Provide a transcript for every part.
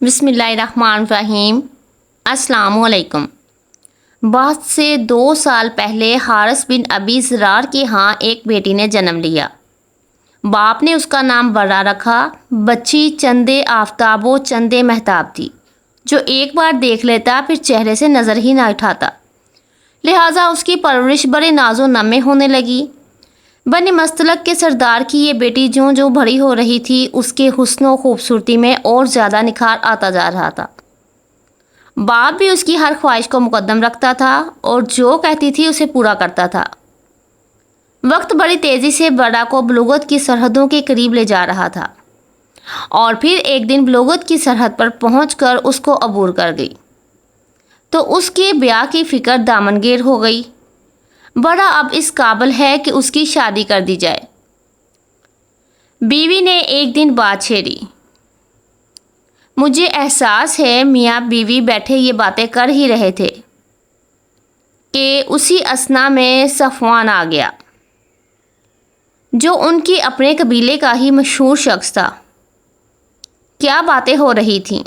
بسم اللہ الرحمن الرحیم۔ السلام علیکم۔ بات سے 2 سال پہلے حارث بن ابی ذرار کے ہاں ایک بیٹی نے جنم لیا۔ باپ نے اس کا نام برا رکھا۔ بچی چندے آفتاب و چندے مہتاب تھی، جو ایک بار دیکھ لیتا پھر چہرے سے نظر ہی نہ اٹھاتا، لہٰذا اس کی پرورش بڑے ناز و نمے ہونے لگی۔ بنی مستلق کے سردار کی یہ بیٹی جو بڑی ہو رہی تھی، اس کے حسن و خوبصورتی میں اور زیادہ نکھار آتا جا رہا تھا۔ باپ بھی اس کی ہر خواہش کو مقدم رکھتا تھا اور جو کہتی تھی اسے پورا کرتا تھا۔ وقت بڑی تیزی سے برا کو بلوغت کی سرحدوں کے قریب لے جا رہا تھا، اور پھر ایک دن بلوغت کی سرحد پر پہنچ کر اس کو عبور کر گئی تو اس کے بیاہ کی فکر دامنگیر ہو گئی۔ بڑا اب اس قابل ہے کہ اس کی شادی کر دی جائے۔ بیوی نے ایک دن بات چھیڑی، مجھے احساس ہے میاں بیوی بیٹھے یہ باتیں کر ہی رہے تھے کہ اسی اثنا میں صفوان آ گیا، جو ان کی اپنے قبیلے کا ہی مشہور شخص تھا۔ کیا باتیں ہو رہی تھیں؟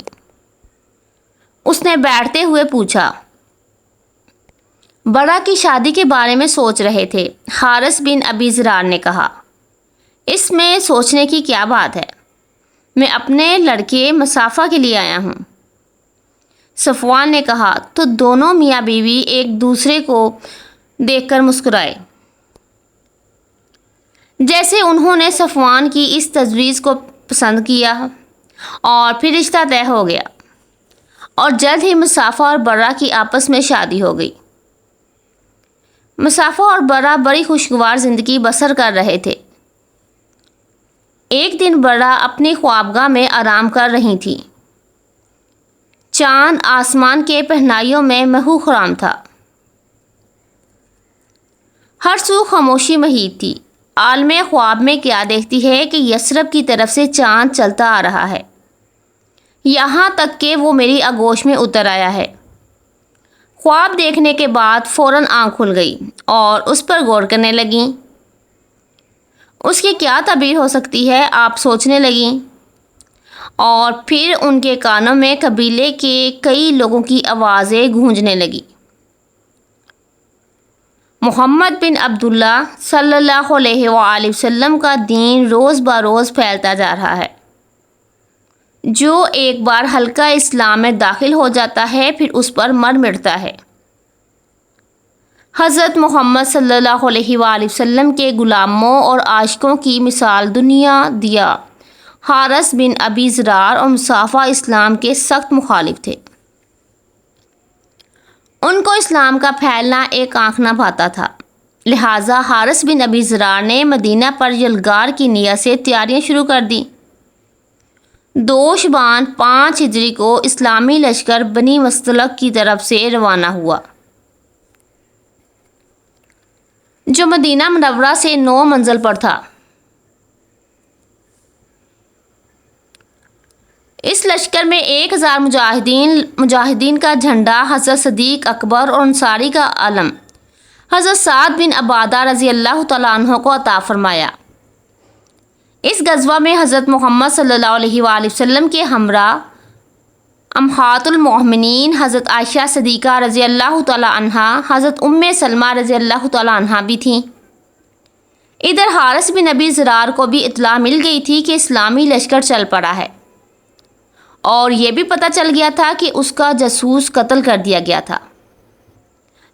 اس نے بیٹھتے ہوئے پوچھا۔ بڑا کی شادی کے بارے میں سوچ رہے تھے، حارث بن ابی ذرار نے کہا۔ اس میں سوچنے کی کیا بات ہے؟ میں اپنے لڑکے مسافہ کے لیے آیا ہوں۔ صفوان نے کہا تو دونوں میاں بیوی ایک دوسرے کو دیکھ کر مسکرائے، جیسے انہوں نے صفوان کی اس تجویز کو پسند کیا، اور پھر رشتہ طے ہو گیا، اور جلد ہی مسافہ اور برا کی آپس میں شادی ہو گئی۔ مسافہ اور برا بڑی خوشگوار زندگی بسر کر رہے تھے۔ ایک دن برا اپنی خوابگاہ میں آرام کر رہی تھی۔ چاند آسمان کے پہنائیوں میں محو خرام تھا۔ ہر سو خاموشی محیط تھی۔ عالم خواب میں کیا دیکھتی ہے کہ یثرب کی طرف سے چاند چلتا آ رہا ہے، یہاں تک کہ وہ میری آغوش میں اتر آیا ہے۔ خواب دیکھنے کے بعد فوراً آنکھ کھل گئی اور اس پر غور کرنے لگیں۔ اس کی کیا تعبیر ہو سکتی ہے، آپ سوچنے لگیں، اور پھر ان کے کانوں میں قبیلے کے کئی لوگوں کی آوازیں گونجنے لگی۔ محمد بن عبداللہ صلی اللہ علیہ وآلہ وسلم کا دین روز بروز پھیلتا جا رہا ہے۔ جو ایک بار حلقہ اسلام میں داخل ہو جاتا ہے پھر اس پر مر مٹتا ہے۔ حضرت محمد صلی اللہ علیہ وآلہ وسلم کے غلاموں اور عاشقوں کی مثال دنیا دیا حارث بن ابی ذرار اور مسافہ اسلام کے سخت مخالف تھے۔ ان کو اسلام کا پھیلنا ایک آنکھ نہ بھاتا تھا، لہٰذا حارث بن ابی ذرار نے مدینہ پر یلغار کی نیت سے تیاریاں شروع کر دیں۔ 2 شعبان 5 ہجری کو اسلامی لشکر بنی مستلق کی طرف سے روانہ ہوا، جو مدینہ منورہ سے 9 منزل پر تھا۔ اس لشکر میں 1000 مجاہدین کا جھنڈا حضرت صدیق اکبر اور انصاری کا علم حضرت سعد بن عبادہ رضی اللہ تعالیٰ عنہ کو عطا فرمایا۔ اس غزوہ میں حضرت محمد صلی اللہ علیہ وآلہ وسلم کے ہمراہ امہات المؤمنین حضرت عائشہ صدیقہ رضی اللہ تعالیٰ عنہا، حضرت سلمہ رضی اللہ تعالیٰ عنہا بھی تھیں۔ ادھر حارث بن ابی ذرار کو بھی اطلاع مل گئی تھی کہ اسلامی لشکر چل پڑا ہے، اور یہ بھی پتہ چل گیا تھا کہ اس کا جاسوس قتل کر دیا گیا تھا،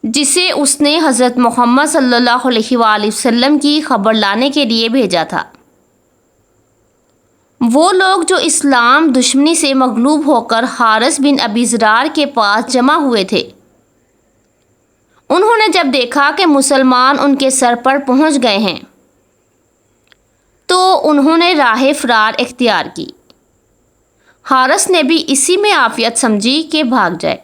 جسے اس نے حضرت محمد صلی اللہ علیہ وآلہ وسلم کی خبر لانے کے لیے بھیجا تھا۔ وہ لوگ جو اسلام دشمنی سے مغلوب ہو کر حارث بن ابی ذرار کے پاس جمع ہوئے تھے، انہوں نے جب دیکھا کہ مسلمان ان کے سر پر پہنچ گئے ہیں تو انہوں نے راہ فرار اختیار کی۔ حارث نے بھی اسی میں عافیت سمجھی کہ بھاگ جائے،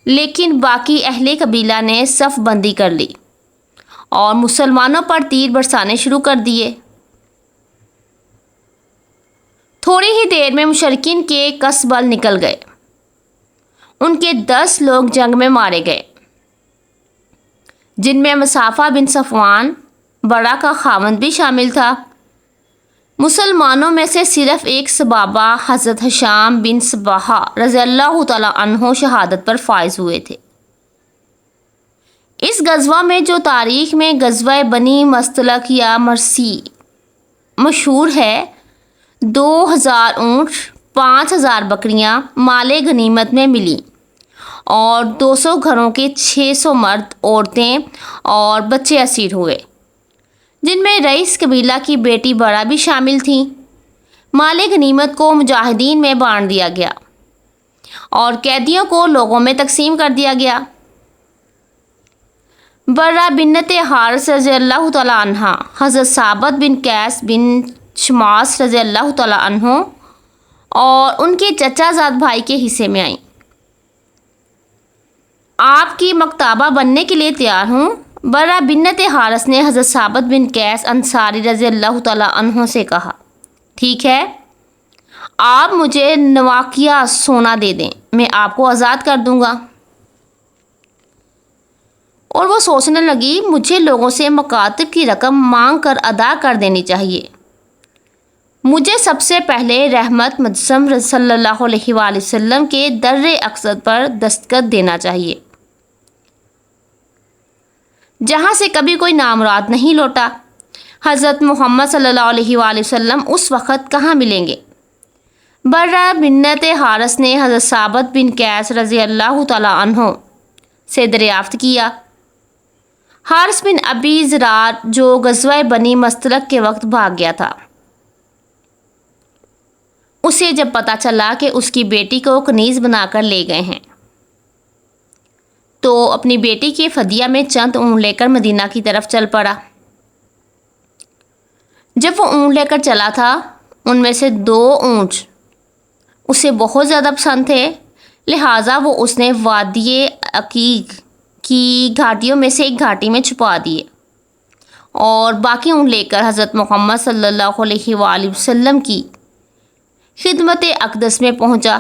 لیکن باقی اہل قبیلہ نے صف بندی کر لی اور مسلمانوں پر تیر برسانے شروع کر دیے۔ تھوڑی ہی دیر میں مشرکین کے کس بل نکل گئے۔ ان کے 10 لوگ جنگ میں مارے گئے، جن میں مسافہ بن صفوان برا کا خاوند بھی شامل تھا۔ مسلمانوں میں سے صرف ایک صحابہ حضرت ہشام بن صباح رضی اللہ تعالیٰ عنہ شہادت پر فائز ہوئے تھے۔ اس غزوہ میں جو تاریخ میں غزوہ بنی مستلق یا مرسی مشہور ہے، 2000 اونٹ، 5000 بکریاں مال غنیمت میں ملیں اور 200 گھروں کے 600 مرد، عورتیں اور بچے اسیر ہوئے، جن میں رئیس قبیلہ کی بیٹی برا بھی شامل تھیں۔ مال غنیمت کو مجاہدین میں بانٹ دیا گیا اور قیدیوں کو لوگوں میں تقسیم کر دیا گیا۔ برا بنت حارث رضی اللہ تعالیٰ عنہ حضرت ثابت بن قیس بن شماس رضی اللہ تعالیٰ عنہ اور ان کے چچا زاد بھائی کے حصے میں آئیں۔ آپ کی مکتابہ بننے کے لیے تیار ہوں۔ برا بنت حارث نے حضرت ثابت بن قیس انصاری رضی اللہ تعالیٰ عنہ سے کہا، ٹھیک ہے، آپ مجھے نواقیہ سونا دے دیں، میں آپ کو آزاد کر دوں گا۔ اور وہ سوچنے لگی، مجھے لوگوں سے مکاتب کی رقم مانگ کر ادا کر دینی چاہیے۔ مجھے سب سے پہلے رحمت مجسم صلی اللہ علیہ وآلہ وسلم کے در اقصد پر دستخط دینا چاہیے، جہاں سے کبھی کوئی نامراد نہیں لوٹا۔ حضرت محمد صلی اللہ علیہ وآلہ وسلم اس وقت کہاں ملیں گے؟ برا بنت حارث نے حضرت ثابت بن قیس رضی اللہ تعالیٰ عنہ سے دریافت کیا۔ حارث بن ابی زرار جو غزوہ بنی مستلق کے وقت بھاگ گیا تھا، اسے جب پتہ چلا کہ اس کی بیٹی کو کنیز بنا کر لے گئے ہیں، تو اپنی بیٹی کے فدیہ میں چند اونٹ لے کر مدینہ کی طرف چل پڑا۔ جب وہ اونٹ لے کر چلا تھا، ان میں سے 2 اونٹ اسے بہت زیادہ پسند تھے، لہٰذا اس نے وادی عقیق کی گھاٹیوں میں سے ایک گھاٹی میں چھپا دیے اور باقی اونٹ لے کر حضرت محمد صلی اللہ علیہ وآلہ وسلم کی خدمت اقدس میں پہنچا۔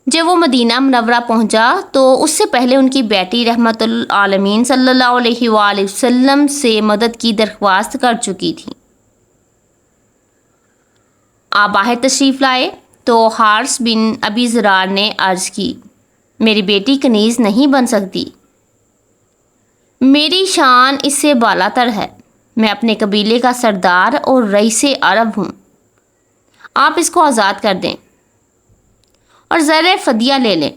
جب وہ مدینہ منورہ پہنچا تو اس سے پہلے ان کی بیٹی رحمت العالمین صلی اللہ علیہ وآلہ وسلم سے مدد کی درخواست کر چکی تھی۔ آپ باہر تشریف لائے تو حارث بن ابی زرار نے عرض کی، میری بیٹی کنیز نہیں بن سکتی، میری شان اس سے بالا تر ہے، میں اپنے قبیلے کا سردار اور رئیس عرب ہوں، آپ اس کو آزاد کر دیں اور زر فدیہ لے لیں۔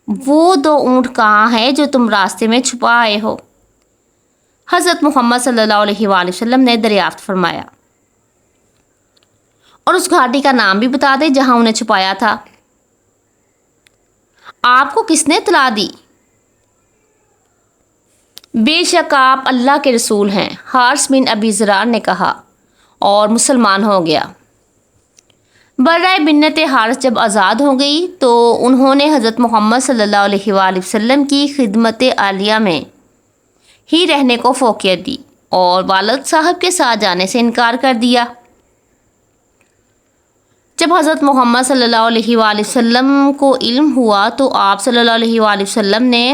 وہ 2 اونٹ کہاں ہے جو تم راستے میں چھپا آئے ہو؟ حضرت محمد صلی اللہ علیہ وآلہ وسلم نے دریافت فرمایا، اور اس گھاٹی کا نام بھی بتا دے جہاں انہیں چھپایا تھا۔ آپ کو کس نے اطلاع دی؟ بے شک آپ اللہ کے رسول ہیں، حارث بن ابی زرار نے کہا، اور مسلمان ہو گیا۔ برائے بنت حارث جب آزاد ہو گئی تو انہوں نے حضرت محمد صلی اللہ علیہ وآلہ وسلم کی خدمت عالیہ میں ہی رہنے کو فوقیت دی اور والد صاحب کے ساتھ جانے سے انکار کر دیا۔ جب حضرت محمد صلی اللہ علیہ وآلہ وسلم کو علم ہوا تو آپ صلی اللہ علیہ وآلہ وسلم نے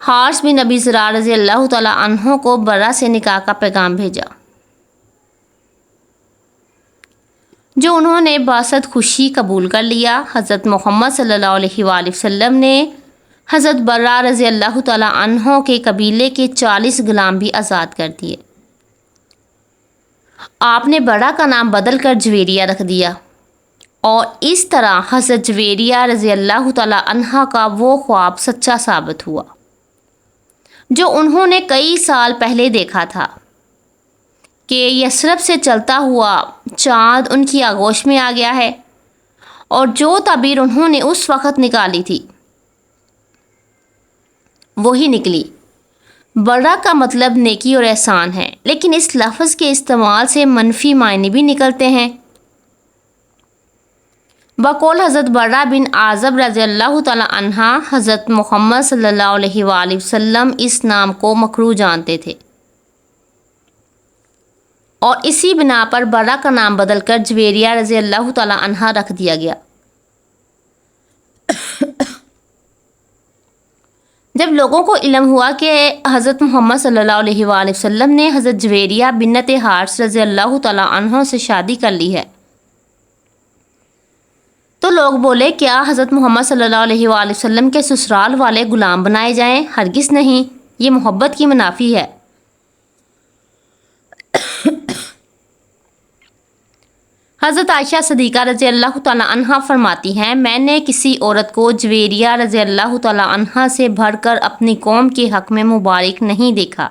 حارث بن ابی زرار رضی اللہ تعالیٰ عنہ کو برا سے نکاح کا پیغام بھیجا، جو انہوں نے باسط خوشی قبول کر لیا۔ حضرت محمد صلی اللہ علیہ وآلہ وسلم نے حضرت برا رضی اللہ تعالیٰ عنہ کے قبیلے کے 40 غلام بھی آزاد کر دیے۔ آپ نے برا کا نام بدل کر جویریہ رکھ دیا، اور اس طرح حضرت جویریہ رضی اللہ تعالیٰ عنہ کا وہ خواب سچا ثابت ہوا جو انہوں نے کئی سال پہلے دیکھا تھا کہ یثرب سے چلتا ہوا چاند ان کی آغوش میں آ گیا ہے، اور جو تعبیر انہوں نے اس وقت نکالی تھی وہی نکلی۔ برا کا مطلب نیکی اور احسان ہے، لیکن اس لفظ کے استعمال سے منفی معنی بھی نکلتے ہیں۔ بقول حضرت برا بن عازب رضی اللہ تعالیٰ عنہ، حضرت محمد صلی اللہ علیہ وآلہ وسلم اس نام کو مکروہ جانتے تھے، اور اسی بنا پر برا کا نام بدل کر جویریہ رضی اللہ تعالیٰ عنہ رکھ دیا گیا۔ جب لوگوں کو علم ہوا کہ حضرت محمد صلی اللہ علیہ وآلہ وسلم نے حضرت جویریہ بنت حارث رضی اللہ تعالیٰ عنہ سے شادی کر لی ہے، تو لوگ بولے کیا حضرت محمد صلی اللہ علیہ وآلہ وسلم کے سسرال والے غلام بنائے جائیں؟ ہرگز نہیں، یہ محبت کی منافی ہے۔ حضرت عائشہ صدیقہ رضی اللہ تعالیٰ عنہا فرماتی ہیں، میں نے کسی عورت کو جویریہ رضی اللہ تعالیٰ عنہا سے بڑھ کر اپنی قوم کے حق میں مبارک نہیں دیکھا۔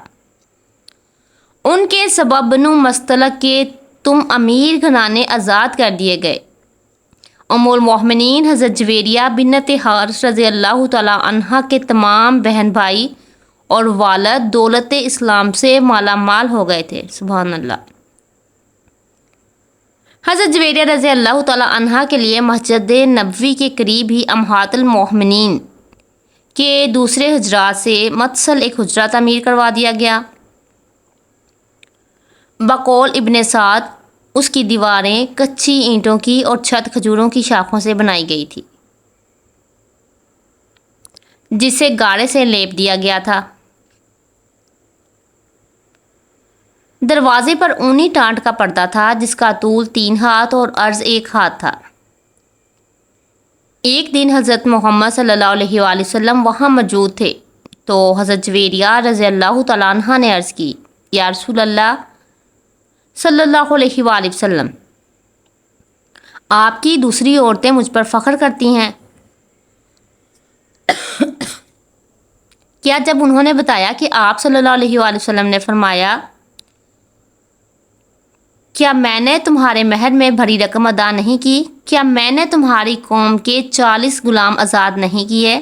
ان کے سبب بنو مستلق کے تم امیر گھرانے آزاد کر دیے گئے۔ ام المومنین حضرت جویریہ بنت حارث رضی اللہ تعالیٰ عنہا کے تمام بہن بھائی اور والد دولت اسلام سے مالا مال ہو گئے تھے۔ سبحان اللہ۔ حضرت جویریہ رضی اللہ تعالیٰ عنہا کے لیے مسجد نبوی کے قریب ہی امہات المومنین کے دوسرے حجرات سے متصل ایک حجرہ تعمیر کروا دیا گیا۔ بقول ابن سعد اس کی دیواریں کچی اینٹوں کی اور چھت کھجوروں کی شاخوں سے بنائی گئی تھی، جسے گارے سے لیپ دیا گیا تھا۔ دروازے پر اونی ٹانٹ کا پردہ تھا جس کا طول 3 ہاتھ اور عرض 1 ہاتھ تھا۔ ایک دن حضرت محمد صلی اللہ علیہ وآلہ وسلم وہاں موجود تھے تو حضرت جویریہ رضی اللہ تعالیٰ عنہ نے عرض کی، یا رسول اللہ صلی اللہ علیہ وآلہ وسلم، آپ کی دوسری عورتیں مجھ پر فخر کرتی ہیں۔ کیا جب انہوں نے بتایا کہ آپ صلی اللہ علیہ وآلہ وسلم نے فرمایا، کیا میں نے تمہارے مہر میں بھری رقم ادا نہیں کی؟ کیا میں نے تمہاری قوم کے 40 غلام آزاد نہیں کیے؟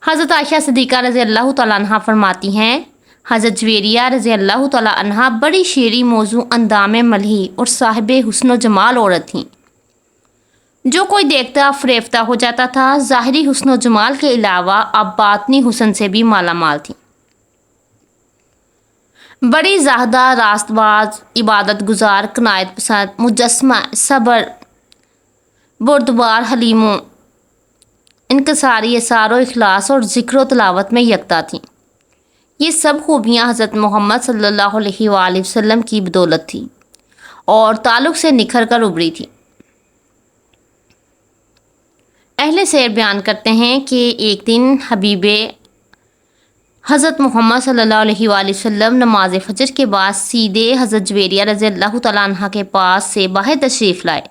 حضرت عائشہ صدیقہ رضی اللہ تعالیٰ عنہ فرماتی ہیں، حضرت جویریہ رضی اللہ تعالیٰ عنہ بڑی شیریں موضوع، اندام ملحی اور صاحب حسن و جمال عورت تھیں۔ جو کوئی دیکھتا فریفتہ ہو جاتا تھا۔ ظاہری حسن و جمال کے علاوہ اب باطنی حسن سے بھی مالا مال تھی۔ بڑی زاہدہ، راست باز، عبادت گزار، قناعت پسند، مجسمہ، صبر، بردبار، حلیم و انکساری، اثار و اخلاص اور ذکر و تلاوت میں یکتا تھیں۔ یہ سب خوبیاں حضرت محمد صلی اللہ علیہ وآلہ وسلم کی بدولت تھیں اور تعلق سے نکھر کر ابھری تھیں۔ اہل سیر بیان کرتے ہیں کہ ایک دن حبیب حضرت محمد صلی اللہ علیہ وآلہ وسلم نماز فجر کے بعد سیدھے حضرت جویریہ رضی اللہ تعالیٰ عنہ کے پاس سے باہر تشریف لائے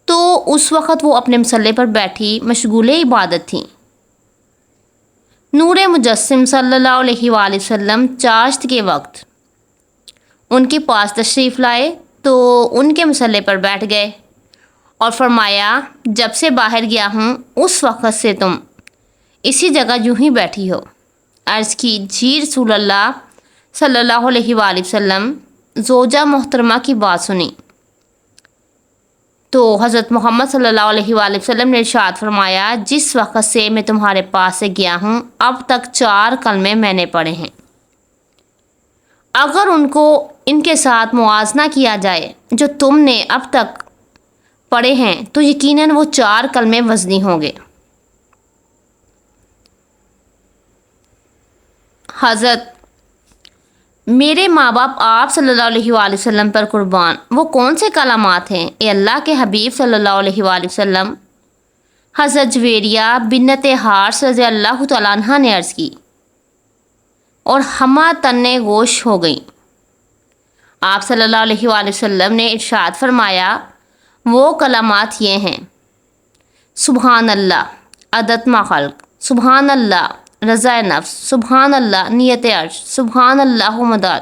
تو اس وقت وہ اپنے مصلے پر بیٹھی مشغول عبادت تھیں۔ نور مجسم صلی اللہ علیہ وآلہ وسلم چاشت کے وقت ان کے پاس تشریف لائے تو ان کے مصلے پر بیٹھ گئے اور فرمایا، جب سے باہر گیا ہوں اس وقت سے تم اسی جگہ یوں ہی بیٹھی ہو۔ عرض کی، جی رسول اللہ صلی اللہ علیہ وآلہ وسلم، زوجہ محترمہ کی بات سنی تو حضرت محمد صلی اللہ علیہ وآلہ وسلم نے ارشاد فرمایا، جس وقت سے میں تمہارے پاس سے گیا ہوں اب تک 4 کلمے میں نے پڑھے ہیں۔ اگر ان کو ان کے ساتھ موازنہ کیا جائے جو تم نے اب تک پڑھے ہیں تو یقیناً وہ 4 کلمے وزنی ہوں گے۔ حضرت، میرے ماں باپ آپ صلی اللہ علیہ وآلہ وسلم پر قربان، وہ کون سے کلمات ہیں اے اللہ کے حبیب صلی اللہ علیہ وآلہ وسلم؟ حضرت جویریہ بنت حارث رضی اللہ تعالیٰ عنہ نے عرض کی اور ہمہ تنے گوش ہو گئیں۔ آپ صلی اللہ علیہ وآلہ وسلم نے ارشاد فرمایا، وہ کلمات یہ ہیں: سبحان اللہ عدد ما خلق، سبحان اللہ رضا نفس، سبحان اللہ نیت عرش، سبحان اللہ مداد۔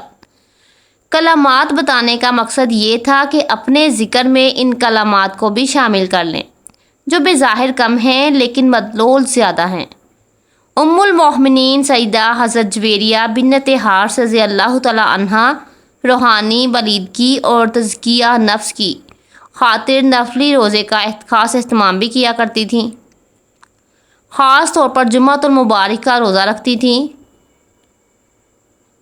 کلمات بتانے کا مقصد یہ تھا کہ اپنے ذکر میں ان کلمات کو بھی شامل کر لیں جو بظاہر کم ہیں لیکن مدلول زیادہ ہیں۔ ام المومنین سیدہ حضرت جویریہ بنت حارث رضی اللہ تعالیٰ عنہا روحانی بلیدگی اور تزکیہ نفس کی خاطر نفلی روزے کا خاص اہتمام بھی کیا کرتی تھیں۔ خاص طور پر جمعۃ المبارک کا روزہ رکھتی تھیں۔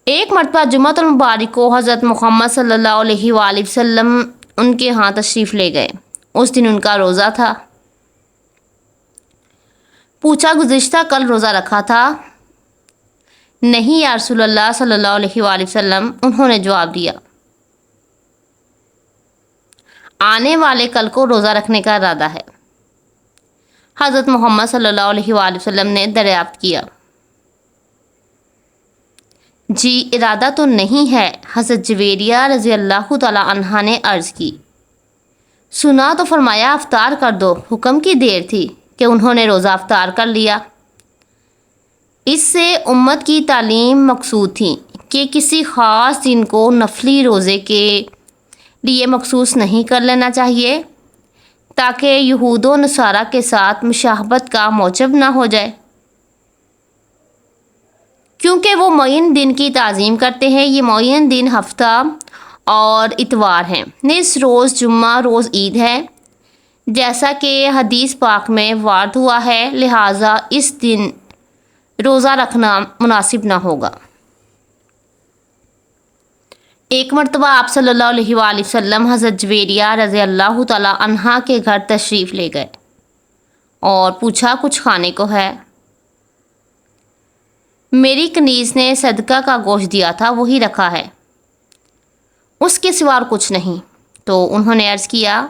ایک مرتبہ جمعۃ المبارک کو حضرت محمد صلی اللہ علیہ وآلہ وسلم ان کے ہاں تشریف لے گئے۔ اس دن ان کا روزہ تھا۔ پوچھا گزشتہ کل روزہ رکھا تھا؟ نہیں یا رسول اللہ صلی اللہ علیہ وآلہ وسلم، انہوں نے جواب دیا۔ آنے والے کل کو روزہ رکھنے کا ارادہ ہے؟ حضرت محمد صلی اللہ علیہ وآلہ وسلم نے دریافت کیا۔ جی ارادہ تو نہیں ہے، حضرت جویریہ رضی اللہ تعالی عنہا نے عرض کی۔ سنا تو فرمایا افطار کر دو، حکم کی دیر تھی کہ انہوں نے روزہ افطار کر لیا۔ اس سے امت کی تعلیم مقصود تھی کہ کسی خاص دن کو نفلی روزے کے لیے مخصوص نہیں کر لینا چاہیے تاکہ یہود و نصارہ کے ساتھ مشابہت کا موجب نہ ہو جائے، کیونکہ وہ معین دن کی تعظیم کرتے ہیں۔ یہ معین دن ہفتہ اور اتوار ہیں، نصف روز جمعہ روز عید ہے، جیسا کہ حدیث پاک میں وارد ہوا ہے، لہٰذا اس دن روزہ رکھنا مناسب نہ ہوگا۔ ایک مرتبہ آپ صلی اللہ علیہ وآلہ وسلم حضرت جویریہ رضی اللہ تعالی عنہا کے گھر تشریف لے گئے اور پوچھا کچھ کھانے کو ہے؟ میری کنیز نے صدقہ کا گوشت دیا تھا، وہی رکھا ہے، اس کے سوا اور کچھ نہیں۔ تو انہوں نے عرض کیا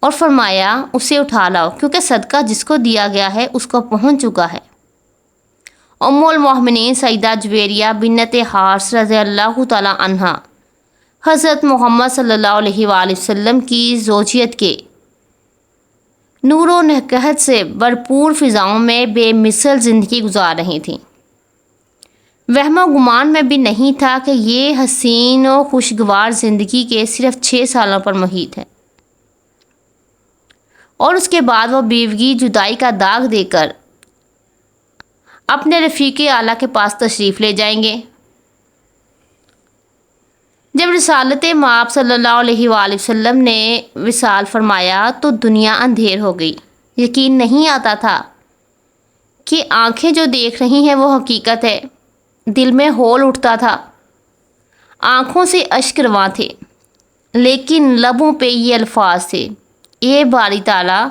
اور فرمایا اسے اٹھا لاؤ، کیونکہ صدقہ جس کو دیا گیا ہے اس کو پہنچ چکا ہے۔ ام المؤمنین سیدہ جویریہ بنت حارث رضی اللہ تعالی عنہا حضرت محمد صلی اللہ علیہ وآلہ وسلم کی زوجیت کے نور و نکہت سے بھرپور فضاؤں میں بے مثل زندگی گزار رہی تھیں۔ وہم و گمان میں بھی نہیں تھا کہ یہ حسین و خوشگوار زندگی کے صرف 6 سالوں پر محیط ہے، اور اس کے بعد وہ بیوگی جدائی کا داغ دے کر اپنے رفیق اعلیٰ کے پاس تشریف لے جائیں گے۔ جب رسالت مآب صلی اللہ علیہ وآلہ وسلم نے وصال فرمایا تو دنیا اندھیر ہو گئی۔ یقین نہیں آتا تھا کہ آنکھیں جو دیکھ رہی ہیں وہ حقیقت ہے۔ دل میں ہول اٹھتا تھا، آنکھوں سے اشک رواں تھے، لیکن لبوں پہ یہ الفاظ تھے، اے باری تعالیٰ،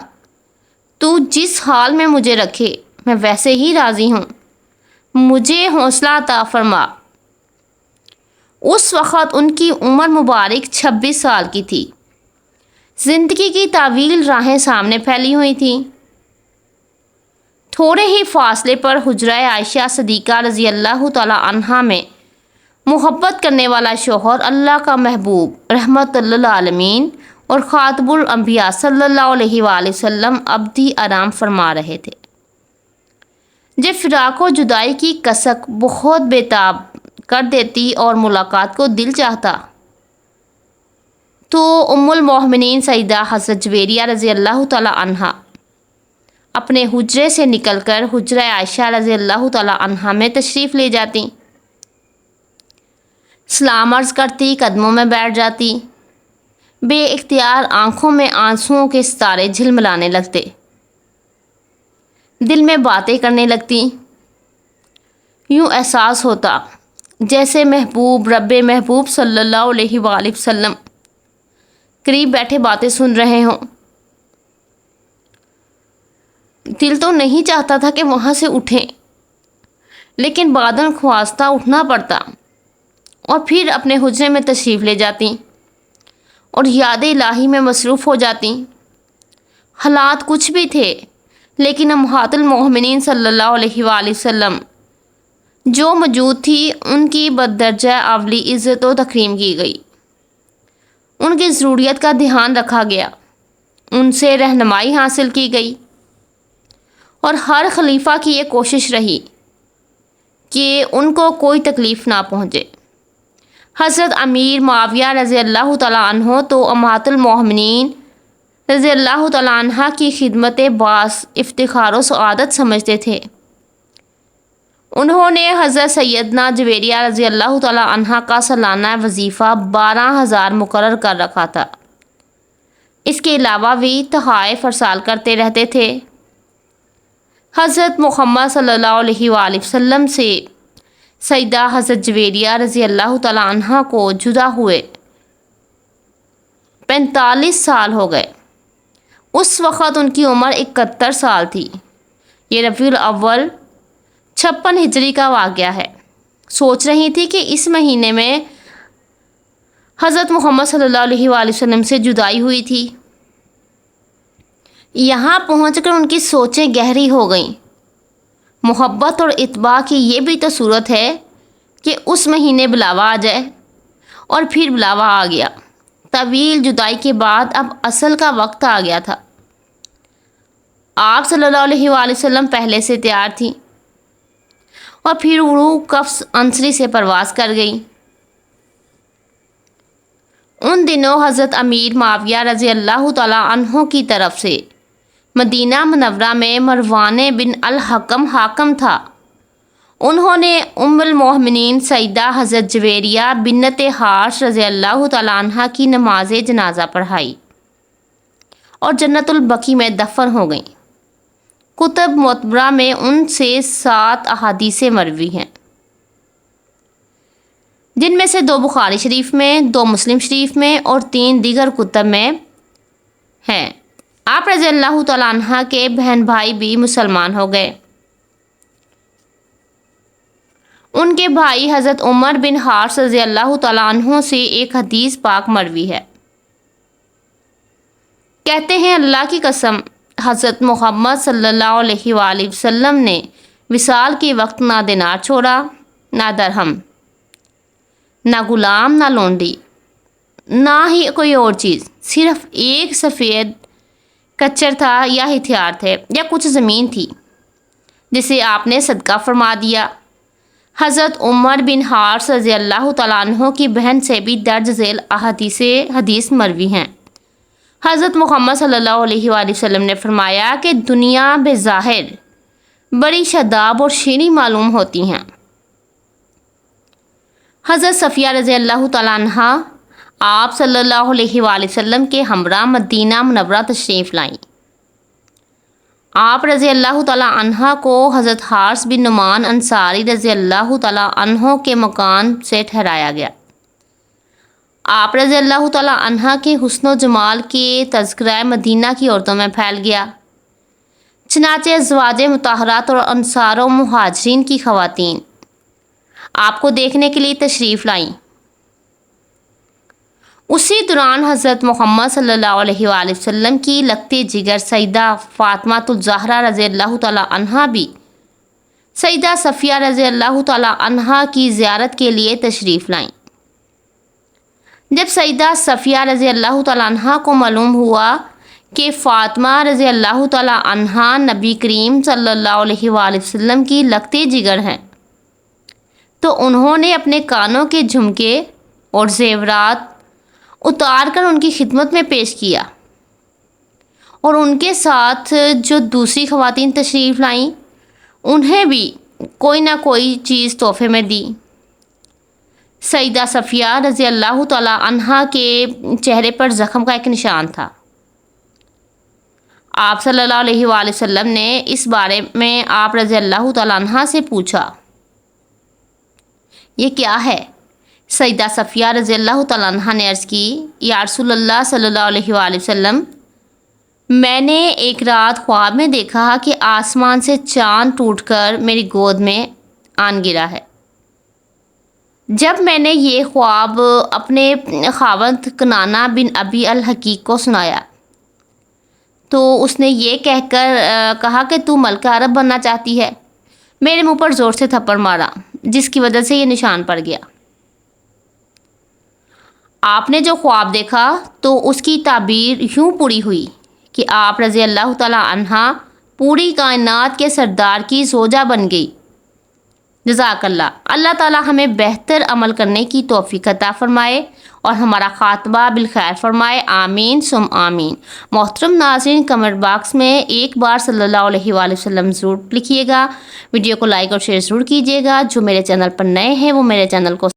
تو جس حال میں مجھے رکھے میں ویسے ہی راضی ہوں، مجھے حوصلہ عطا فرما۔ اس وقت ان کی عمر مبارک 26 سال کی تھی۔ زندگی کی طویل راہیں سامنے پھیلی ہوئی تھیں۔ تھوڑے ہی فاصلے پر حجرہ عائشہ صدیقہ رضی اللہ تعالی عنہا میں محبت کرنے والا شوہر، اللہ کا محبوب رحمت للعالمین اور خاتم الانبیاء صلی اللہ علیہ وآلہ وسلم ابدی آرام فرما رہے تھے۔ جب فراق و جدائی کی کسک بہت بےتاب کر دیتی اور ملاقات کو دل چاہتا تو ام المؤمنین سیدہ حضرت جویریہ رضی اللہ تعالی عنہا اپنے حجرے سے نکل کر حجرہ عائشہ رضی اللہ تعالی عنہا میں تشریف لے جاتی، سلام عرض کرتی، قدموں میں بیٹھ جاتی، بے اختیار آنکھوں میں آنسوؤں کے ستارے جھلملانے لگتے، دل میں باتیں کرنے لگتی۔ یوں احساس ہوتا جیسے محبوب رب محبوب صلی اللہ علیہ وآلہ وسلم قریب بیٹھے باتیں سن رہے ہوں۔ دل تو نہیں چاہتا تھا کہ وہاں سے اٹھیں، لیکن بعداً خواستہ اٹھنا پڑتا اور پھر اپنے حجرے میں تشریف لے جاتی اور یاد الہی میں مصروف ہو جاتی۔ حالات کچھ بھی تھے، لیکن امہات المؤمنین صلی اللہ علیہ وآلہ وسلم جو موجود تھی ان کی بدرجہ اولی عزت و تکریم کی گئی، ان کی ضروریت کا دھیان رکھا گیا، ان سے رہنمائی حاصل کی گئی، اور ہر خلیفہ کی یہ کوشش رہی کہ ان کو کوئی تکلیف نہ پہنچے۔ حضرت امیر معاویہ رضی اللہ تعالیٰ عنہ تو امہات المؤمنین رضی اللہ تعالیٰ عنہ کی خدمت باعث افتخار و سعادت سمجھتے تھے۔ انہوں نے حضرت سیدنا جویریہ رضی اللہ تعالیٰ عنہ کا سالانہ وظیفہ 12,000 مقرر کر رکھا تھا۔ اس کے علاوہ بھی تحائف ارسال کرتے رہتے تھے۔ حضرت محمد صلی اللہ علیہ وآلہ وسلم سے سیدہ حضرت جویریہ رضی اللہ تعالیٰ عنہ کو جدا ہوئے 45 سال ہو گئے۔ اس وقت ان کی عمر 71 سال تھی۔ یہ ربیع الاول 56 ہجری کا واقعہ ہے۔ سوچ رہی تھی کہ اس مہینے میں حضرت محمد صلی اللہ علیہ وآلہ وسلم سے جدائی ہوئی تھی۔ یہاں پہنچ کر ان کی سوچیں گہری ہو گئیں۔ محبت اور اتباع کی یہ بھی تو صورت ہے کہ اس مہینے بلاوا آ جائے، اور پھر بلاوا آ گیا۔ طویل جدائی کے بعد اب اصل کا وقت آ گیا تھا۔ آپ صلی اللہ علیہ وآلہ وسلم پہلے سے تیار تھیں، اور پھر روح قفس انصری سے پرواز کر گئی۔ ان دنوں حضرت امیر معاویہ رضی اللہ تعالیٰ عنہ کی طرف سے مدینہ منورہ میں مروان بن الحکم حاکم تھا۔ انہوں نے ام المومنین سیدہ حضرت جویریہ بنت حارث رضی اللہ تعالیٰ عنہ کی نماز جنازہ پڑھائی اور جنت البقیع میں دفن ہو گئیں۔ کتب معتبرہ میں ان سے 7 احادیث مروی ہیں، جن میں سے 2 بخاری شریف میں، 2 مسلم شریف میں اور 3 دیگر کتب میں ہیں۔ آپ رضی اللہ تعالیٰ عنہ کے بہن بھائی بھی مسلمان ہو گئے۔ ان کے بھائی حضرت عمر بن حارث رضی اللہ تعالیٰ عنہ سے ایک حدیث پاک مروی ہے۔ کہتے ہیں، اللہ کی قسم، حضرت محمد صلی اللہ علیہ وآلہ وسلم نے وصال کے وقت نہ دینار چھوڑا، نہ درہم، نہ غلام، نہ لونڈی، نہ ہی کوئی اور چیز، صرف ایک سفید کچر تھا یا ہتھیار تھے یا کچھ زمین تھی جسے آپ نے صدقہ فرما دیا۔ حضرت عمر بن حارث رضی اللہ تعالیٰ عنہ کی بہن سے بھی درج ذیل حدیث مروی ہیں۔ حضرت محمد صلی اللہ علیہ وآلہ وسلم نے فرمایا کہ دنیا بظاہر بڑی شاداب اور شیریں معلوم ہوتی ہیں۔ حضرت صفیہ رضی اللہ تعالیٰ عنہ آپ صلی اللہ علیہ وآلہ وسلم کے ہمراہ مدینہ منورہ تشریف لائیں۔ آپ رضی اللہ تعالیٰ عنہ کو حضرت حارث بن نعمان انصاری رضی اللہ تعالیٰ عنہ کے مکان سے ٹھہرایا گیا۔ آپ رضی اللہ تعالیٰ عنہ کے حسن و جمال کے تذکرہ مدینہ کی عورتوں میں پھیل گیا۔ چنانچہ ازواج مطہرات اور انصار و مہاجرین کی خواتین آپ کو دیکھنے کے لیے تشریف لائیں۔ اسی دوران حضرت محمد صلی اللہ علیہ وآلہ وسلم کی لگتے جگر سیدہ فاطمہ الزہرا رضی اللہ تعالیٰ عنہا بھی سیدہ صفیہ رضی اللہ تعالیٰ عنہا کی زیارت کے لیے تشریف لائیں۔ جب سیدہ صفیہ رضی اللہ تعالیٰ عنہا کو معلوم ہوا کہ فاطمہ رضی اللہ تعالیٰ عنہا نبی کریم صلی اللہ علیہ وآلہ وسلم کی لگتے جگر ہیں، تو انہوں نے اپنے کانوں کے جھمکے اور زیورات اتار کر ان کی خدمت میں پیش کیا، اور ان کے ساتھ جو دوسری خواتین تشریف لائیں انہیں بھی کوئی نہ کوئی چیز تحفے میں دی۔ سیدہ صفیہ رضی اللہ تعالیٰ عنہا کے چہرے پر زخم کا ایک نشان تھا۔ آپ صلی اللہ علیہ وآلہ وسلم نے اس بارے میں آپ رضی اللہ تعالیٰ عنہا سے پوچھا، یہ کیا ہے؟ سیدہ صفیہ رضی اللہ تعالیٰ عنہا نے عرض کی، یا رسول اللہ صلی اللہ علیہ وآلہ وسلم، میں نے ایک رات خواب میں دیکھا کہ آسمان سے چاند ٹوٹ کر میری گود میں آن گرا ہے۔ جب میں نے یہ خواب اپنے خاوند کنانہ بن ابی الحقیق کو سنایا تو اس نے یہ کہہ کر کہا کہ تو ملکہ عرب بننا چاہتی ہے۔ میرے منہ پر زور سے تھپڑ مارا، جس کی وجہ سے یہ نشان پڑ گیا۔ آپ نے جو خواب دیکھا تو اس کی تعبیر یوں پوری ہوئی کہ آپ رضی اللہ تعالیٰ عنہا پوری کائنات کے سردار کی زوجہ بن گئی۔ جزاک اللہ۔ اللہ تعالیٰ ہمیں بہتر عمل کرنے کی توفیق عطا فرمائے اور ہمارا خاتمہ بالخیر فرمائے، آمین ثم آمین۔ محترم ناظرین، کمنٹ باکس میں ایک بار صلی اللہ علیہ وآلہ وسلم ضرور لکھیے گا۔ ویڈیو کو لائک اور شیئر ضرور کیجیے گا۔ جو میرے چینل پر نئے ہیں وہ میرے چینل کو